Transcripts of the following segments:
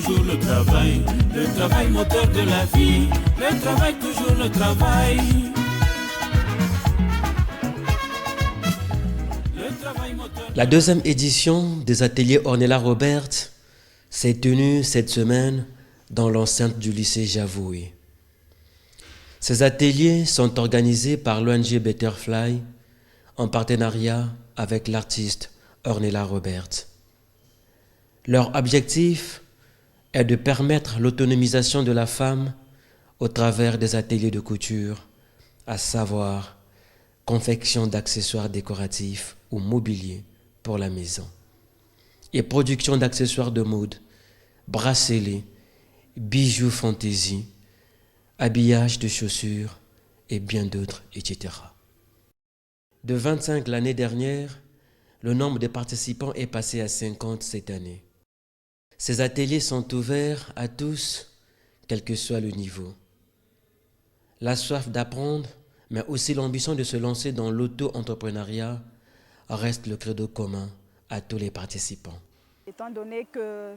toujours le travail moteur de la vie, le travail, toujours le travail. La deuxième édition des ateliers Ornella Robert s'est tenue cette semaine dans l'enceinte du lycée Javoué. Ces ateliers sont organisés par l'ONG Betterfly en partenariat avec l'artiste Ornella Robert. Leur objectif est de permettre l'autonomisation de la femme au travers des ateliers de couture, à savoir confection d'accessoires décoratifs ou mobilier pour la maison, et production d'accessoires de mode, bracelets, bijoux fantaisie, habillage de chaussures et bien d'autres, etc. De 25 l'année dernière, le nombre de participants est passé à 50 cette année. Ces ateliers sont ouverts à tous, quel que soit le niveau. La soif d'apprendre, mais aussi l'ambition de se lancer dans l'auto-entrepreneuriat reste le credo commun à tous les participants. Étant donné que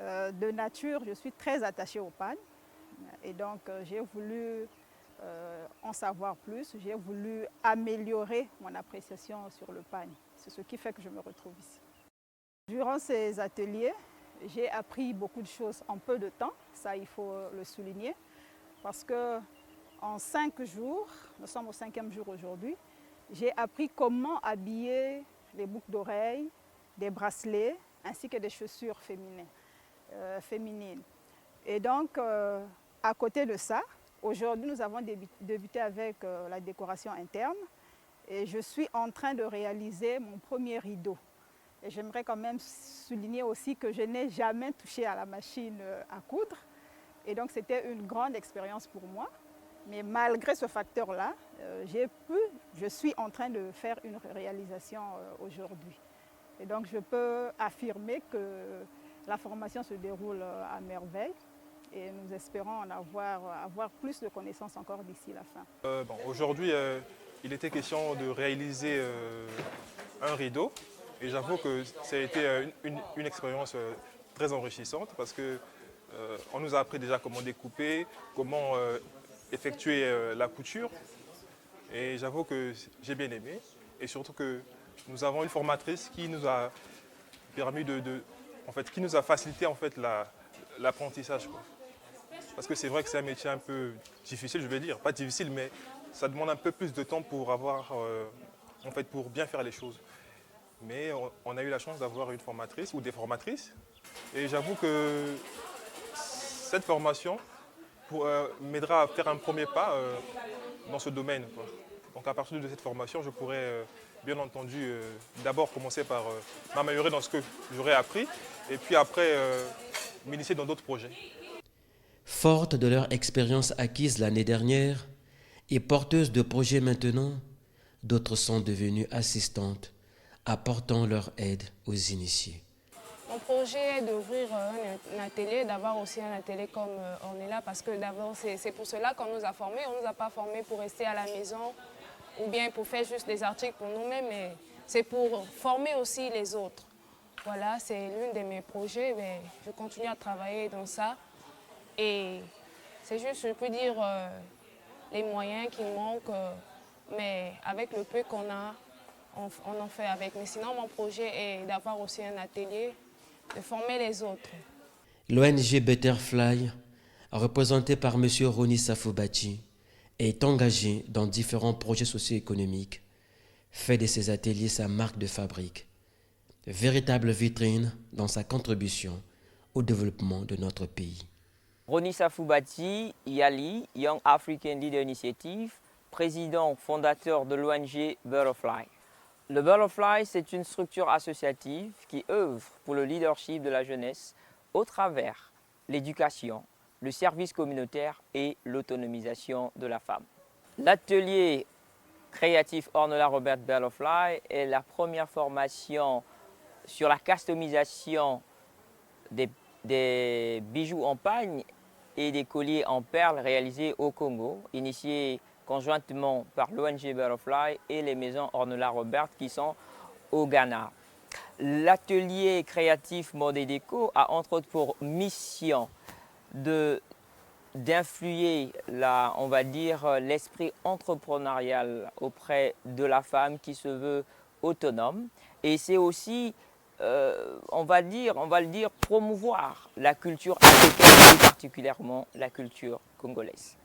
de nature, je suis très attachée au pagne et donc j'ai voulu en savoir plus, j'ai voulu améliorer mon appréciation sur le pagne. C'est ce qui fait que je me retrouve ici. Durant ces ateliers, j'ai appris beaucoup de choses en peu de temps, ça il faut le souligner, parce qu'en 5 jours, nous sommes au 5e jour aujourd'hui, j'ai appris comment habiller les boucles d'oreilles, des bracelets, ainsi que des chaussures féminines. Et donc, à côté de ça, aujourd'hui, nous avons débuté avec la décoration interne et je suis en train de réaliser mon premier rideau. Et j'aimerais quand même souligner aussi que je n'ai jamais touché à la machine à coudre. Et donc, c'était une grande expérience pour moi. Mais malgré ce facteur-là, je suis en train de faire une réalisation aujourd'hui. Et donc je peux affirmer que la formation se déroule à merveille et nous espérons en avoir plus de connaissances encore d'ici la fin. Aujourd'hui, il était question de réaliser un rideau et j'avoue que ça a été une expérience très enrichissante parce qu'on nous a appris déjà comment découper, comment effectuer la couture et j'avoue que j'ai bien aimé et surtout que nous avons une formatrice qui nous a permis qui nous a facilité en fait l'apprentissage. Parce que c'est vrai que c'est un métier un peu difficile, je vais dire, pas difficile mais ça demande un peu plus de temps pour pour bien faire les choses. Mais on a eu la chance d'avoir une formatrice ou des formatrices et j'avoue que cette formation m'aidera à faire un premier pas dans ce domaine. Donc à partir de cette formation, je pourrais bien entendu d'abord commencer par m'améliorer dans ce que j'aurais appris et puis après m'initier dans d'autres projets. Fortes de leur expérience acquise l'année dernière et porteuses de projets maintenant, d'autres sont devenues assistantes, apportant leur aide aux initiés. Mon projet est d'ouvrir un atelier, d'avoir aussi un atelier comme Ornella, parce que d'abord c'est pour cela qu'on nous a formés. On ne nous a pas formés pour rester à la maison ou bien pour faire juste des articles pour nous-mêmes, mais c'est pour former aussi les autres. Voilà, c'est l'un de mes projets, mais je continue à travailler dans ça. Et c'est juste, je peux dire, les moyens qui manquent, mais avec le peu qu'on a, on en fait avec. Mais sinon, mon projet est d'avoir aussi un atelier, de former les autres. L'ONG Betterfly, représentée par M. Roni Safobati, est engagée dans différents projets socio-économiques, fait de ses ateliers sa marque de fabrique, véritable vitrine dans sa contribution au développement de notre pays. Roni Safobati, YALI, Young African Leader Initiative, président fondateur de l'ONG Betterfly. Le Betterfly, c'est une structure associative qui œuvre pour le leadership de la jeunesse au travers l'éducation, le service communautaire et l'autonomisation de la femme. L'atelier créatif Ornella Robert Betterfly est la première formation sur la customisation des bijoux en pagne et des colliers en perles réalisés au Congo, initiés conjointement par l'ONG Betterfly et les maisons Ornella Robert qui sont au Ghana. L'atelier créatif mode et déco a entre autres pour mission d'influer on va dire, l'esprit entrepreneurial auprès de la femme qui se veut autonome. Et c'est aussi, on va le dire, promouvoir la culture africaine et particulièrement la culture congolaise.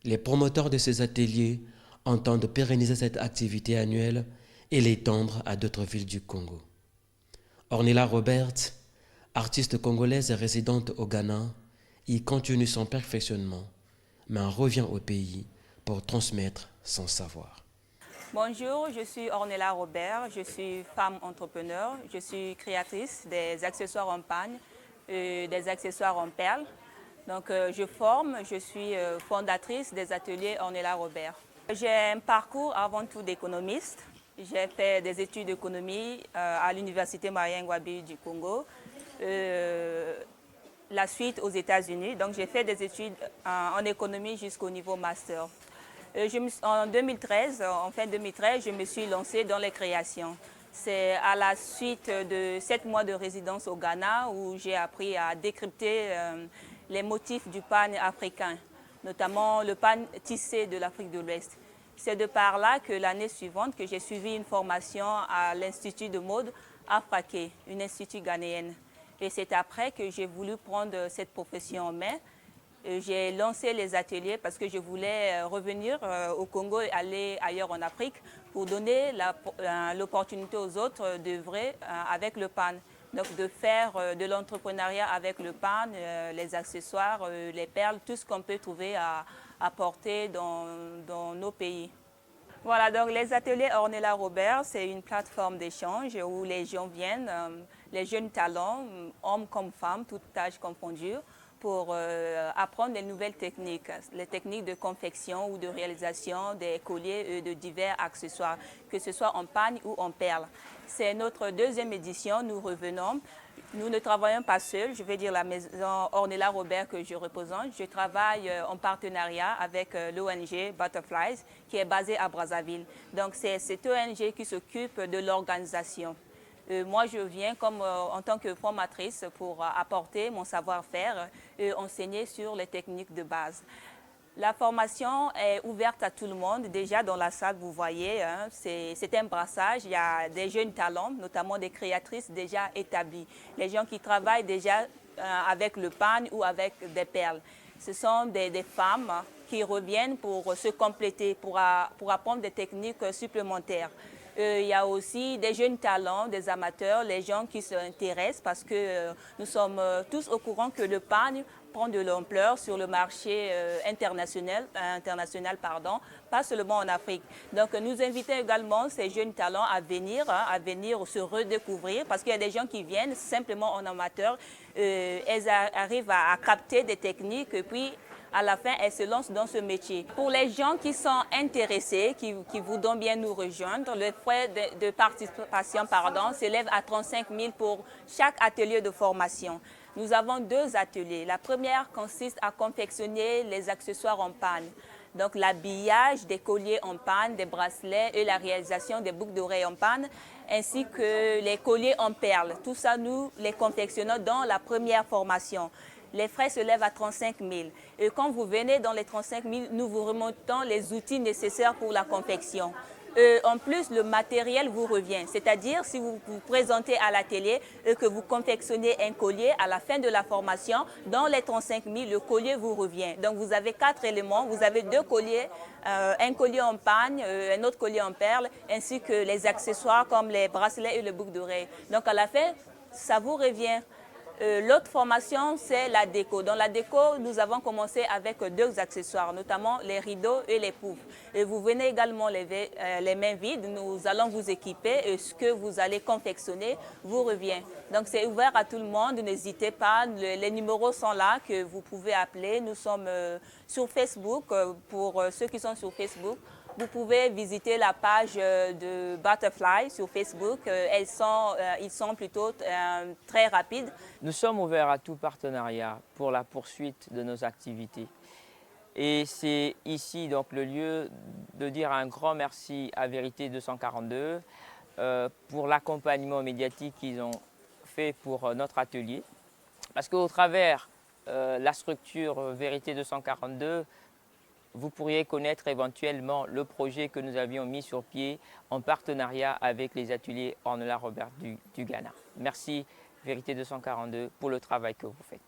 Les promoteurs de ces ateliers entendent pérenniser cette activité annuelle et l'étendre à d'autres villes du Congo. Ornella Roberts, artiste congolaise et résidente au Ghana, y continue son perfectionnement, mais en revient au pays pour transmettre son savoir. Bonjour, je suis Ornella Robert, je suis femme entrepreneur, je suis créatrice des accessoires en pagne, des accessoires en perles. Donc je forme, je suis fondatrice des ateliers Ornella Robert. J'ai un parcours avant tout d'économiste. J'ai fait des études d'économie à l'université Marien Ngouabi du Congo, la suite aux États-Unis. Donc j'ai fait des études en économie jusqu'au niveau master. En 2013, en fin 2013, je me suis lancée dans les créations. C'est à la suite de 7 mois de résidence au Ghana où j'ai appris à décrypter les motifs du pan africain, notamment le pan tissé de l'Afrique de l'Ouest. C'est de par là que l'année suivante que j'ai suivi une formation à l'Institut de mode Afraké, une institut ghanéenne. Et c'est après que j'ai voulu prendre cette profession en main. J'ai lancé les ateliers parce que je voulais revenir au Congo et aller ailleurs en Afrique pour donner l'opportunité aux autres d'œuvrer avec le pan. Donc de faire de l'entrepreneuriat avec le pan, les accessoires, les perles, tout ce qu'on peut trouver à porter dans nos pays. Voilà, donc les ateliers Ornella Robert, c'est une plateforme d'échange où les gens viennent, les jeunes talents, hommes comme femmes, toutes âges confondus, pour apprendre les nouvelles techniques, les techniques de confection ou de réalisation des colliers et de divers accessoires, que ce soit en pagne ou en perles. C'est notre deuxième édition, nous revenons. Nous ne travaillons pas seuls, je vais dire la maison Ornella Robert que je représente. Je travaille en partenariat avec l'ONG Butterflies qui est basée à Brazzaville. Donc c'est cette ONG qui s'occupe de l'organisation. Moi je viens en tant que formatrice pour apporter mon savoir-faire et enseigner sur les techniques de base. La formation est ouverte à tout le monde. Déjà dans la salle, vous voyez, hein, c'est un brassage. Il y a des jeunes talents, notamment des créatrices déjà établies. Les gens qui travaillent déjà avec le pan ou avec des perles. Ce sont des femmes qui reviennent pour se compléter, pour apprendre des techniques supplémentaires. Il y a aussi des jeunes talents, des amateurs, les gens qui s'intéressent parce que nous sommes tous au courant que le pan prend de l'ampleur sur le marché international, pas seulement en Afrique. Donc nous invitons également ces jeunes talents à venir se redécouvrir parce qu'il y a des gens qui viennent simplement en amateur, elles arrivent à capter des techniques et puis à la fin, elles se lancent dans ce métier. Pour les gens qui sont intéressés, qui voudront bien nous rejoindre, le frais de participation s'élève à 35 000 pour chaque atelier de formation. Nous avons 2 ateliers. La première consiste à confectionner les accessoires en panne. Donc l'habillage des colliers en panne, des bracelets et la réalisation des boucles d'oreilles en panne, ainsi que les colliers en perles. Tout ça, nous les confectionnons dans la première formation. Les frais se lèvent à 35 000. Et quand vous venez dans les 35 000, nous vous remontons les outils nécessaires pour la confection. En plus, le matériel vous revient. C'est-à-dire, si vous vous présentez à l'atelier et que vous confectionnez un collier, à la fin de la formation, dans les 35 000, le collier vous revient. Donc, vous avez 4 éléments. Vous avez 2 colliers, un collier en pagne, un autre collier en perles, ainsi que les accessoires comme les bracelets et les boucles d'oreilles. Donc, à la fin, ça vous revient. L'autre formation, c'est la déco. Dans la déco, nous avons commencé avec 2 accessoires, notamment les rideaux et les poufs. Et vous venez également les mains vides, nous allons vous équiper et ce que vous allez confectionner vous revient. Donc c'est ouvert à tout le monde, n'hésitez pas, les numéros sont là que vous pouvez appeler. Nous sommes sur Facebook, pour ceux qui sont sur Facebook. Vous pouvez visiter la page de Butterfly sur Facebook. Ils sont plutôt très rapides. Nous sommes ouverts à tout partenariat pour la poursuite de nos activités. Et c'est ici donc le lieu de dire un grand merci à Vérité 242 pour l'accompagnement médiatique qu'ils ont fait pour notre atelier. Parce qu'au travers la structure Vérité 242, vous pourriez connaître éventuellement le projet que nous avions mis sur pied en partenariat avec les ateliers Ornella Robert du Ghana. Merci Vérité 242 pour le travail que vous faites.